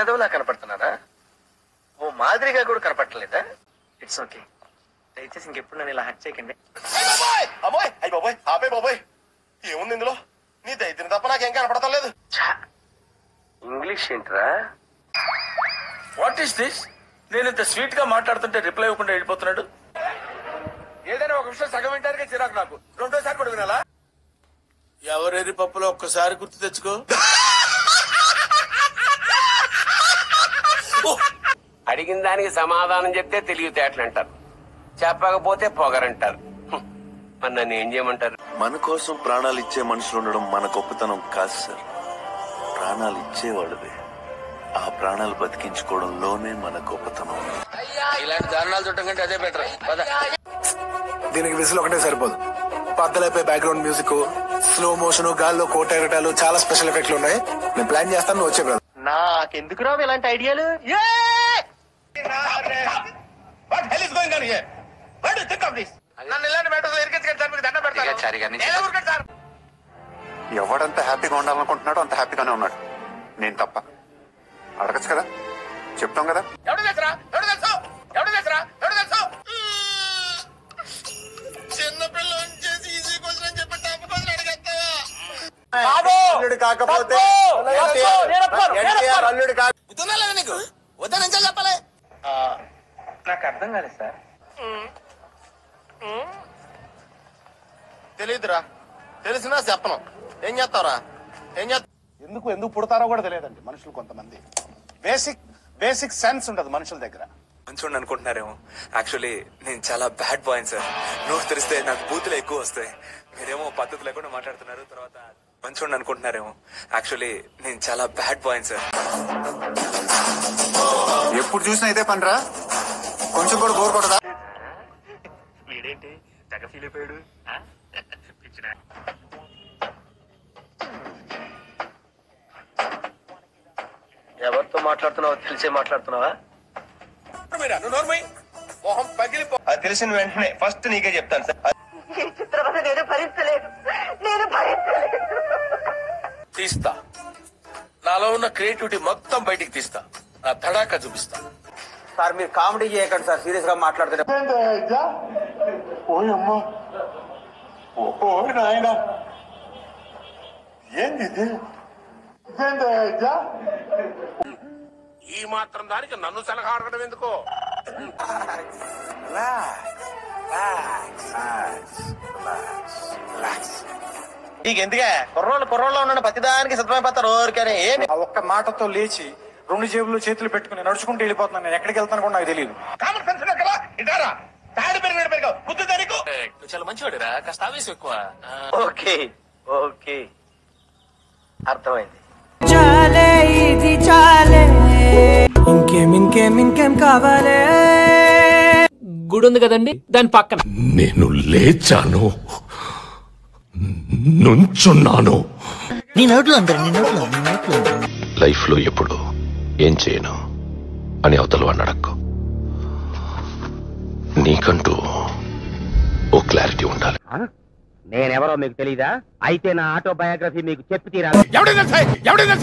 ఎదవలా కనపడుతున్నానా? ఓ మాదిరిగా కూడా కనపడలేదా? It's okay, దయచేసి ఇంకెప్పుడు నన్ను ఇలా హట్ చేయకండి. అమ్మాయి అయ్యి బాబోయ్, ఆపే బాబోయ్, ఏముంది ఇందులో? నీ దైత్యం తప్ప నాకేం కనపడతలేదు. ఇంగ్లీష్ ఏంట్రా? What is this? నేను ఇంత స్వీట్ గా మాట్లాడుతుంటే రిప్లై ఇవ్వకుండా వెళ్ళిపోతున్నాడు. ఏదైనా ఒక విషయం సగం వింటానికే చిరాకు నాకు. రెండోసారి కూడా వినాలా? ఎవరెరి పప్పులో ఒక్కసారి గుర్తు తెచ్చుకో. అడిగిన దానికి సమాధానం చెప్తే తెలివితేటలు అంటారు, చెప్పకపోతే పొగరంటారు. మరి నన్ను ఏం చేయమంటారు? మన కోసం ప్రాణాలు ఇచ్చే మనుషులు ఉండడం మన గొప్పతనం కాదు సార్, ప్రాణాలు ఇచ్చేవాళ్ళదే. ఆ ప్రాణాలు బతికించుకోవడంలోనే మన గొప్పతనం. ఇలాంటి దారుణాలు చూడటం కంటే అదే బెటర్. దీనికి విసులు ఒకటే సరిపోదు. పద్దలైపోయి బ్యాక్గ్రౌండ్ మ్యూజిక్, స్లో మోషన్, గాల్లో కోట ఎగటాలు, చాలా స్పెషల్ ఎఫెక్ట్లు ఉన్నాయి. నేను ప్లాన్ చేస్తాను, నువ్వు వచ్చే బ్రదర్. నాకెందుకు రావు ఇలాంటి ఐడియాలు? ఎవడంత హ్యాపీగా ఉండాలనుకుంటున్నాడో అంత హ్యాపీగానే ఉన్నాడు. నేను తప్ప అడగచ్చు కదా, చెప్తాం కదా. అల్లుడు కాకపోతే అల్లుడు కాదు నీకు వద్దని చెప్పలే. నాకు అర్థం కాలేదు సార్. తెలియదురా, తెలిసినా చెప్పను. ఏం చేస్తావురా? ఏం చేస్తా? ఎందుకు పుడతారో కూడా తెలియదండి మనుషులు. కొంతమంది బేసిక్ సెన్స్ ఉండదు మనుషుల దగ్గర. మంచోడిని అనుకుంటున్నారేమో, యాక్చువల్లీ నేను చాలా బ్యాడ్ బాయ్ సార్. నోరు తెరిస్తే నాకు బూతులు ఎక్కువ వస్తాయి. మీరేమో పద్ధతి లేకుండా మాట్లాడుతున్నారు. తర్వాత మంచోడిని అనుకుంటున్నారేమో, యాక్చువల్లీ నేను చాలా బ్యాడ్ బాయ్ సార్. ఎప్పుడు చూసినా ఇదే పనిరా, కొంచెం కూడా బోర్ కొడదా? వీడేంటి తెగ ఫీల్ అయిపోయాడు? ఎవరితో మాట్లాడుతున్నావో తెలిసే మాట్లాడుతున్నావా? మొహం పగిలిపో. అది తెలిసిన వెంటనే ఫస్ట్ నీకే చెప్తాను సార్. తీస్తా, నాలో ఉన్న క్రియేటివిటీ మొత్తం బయటికి తీస్తా, నా తడాకా చూపిస్తా. సార్ మీరు కామెడీ చేయకండి సార్, సీరియస్ గా మాట్లాడుతున్నారు. ఈ మాత్రం దానికి నన్ను సలహా అడగడం ఎందుకో? నీకెందుకే కుర్రోళ్ళు ఉన్నాడు, ప్రతిదానికి సిద్ధమైపోతారు. ఊరికనే ఏమి ఆ ఒక్క మాటతో లేచి 2 జేబులు చేతులు పెట్టుకుని నడుచుకుంటూ వెళ్ళిపోతున్నాను. నేను ఎక్కడికి వెళ్తాను కూడా నాకు తెలియదు. కామన్ సెన్స్ కదా, ఇటారా తాడు పెరిగిన బుద్ధి దానికి. నువ్వు చాలా మంచివాడిరా, కాస్త ఆవేశం ఎక్కువ. ఓకే ఓకే, అర్థమైంది. చాలే ఇది చాలే, ఇంకేం కావాలే. గుడి ఉంది కదండి, దాని పక్కన నేను లేచాను, నుంచున్నాను. నీ నోట్లో లైఫ్ లో ఎప్పుడు ఏం చేయను అని అవతల వాడిని అడక్కు. నీకంటూ ఓ క్లారిటీ ఉండాలి. నేనెవరో మీకు తెలీదా? అయితే నా ఆటోబయోగ్రఫీ మీకు చెప్పి తీరాలి.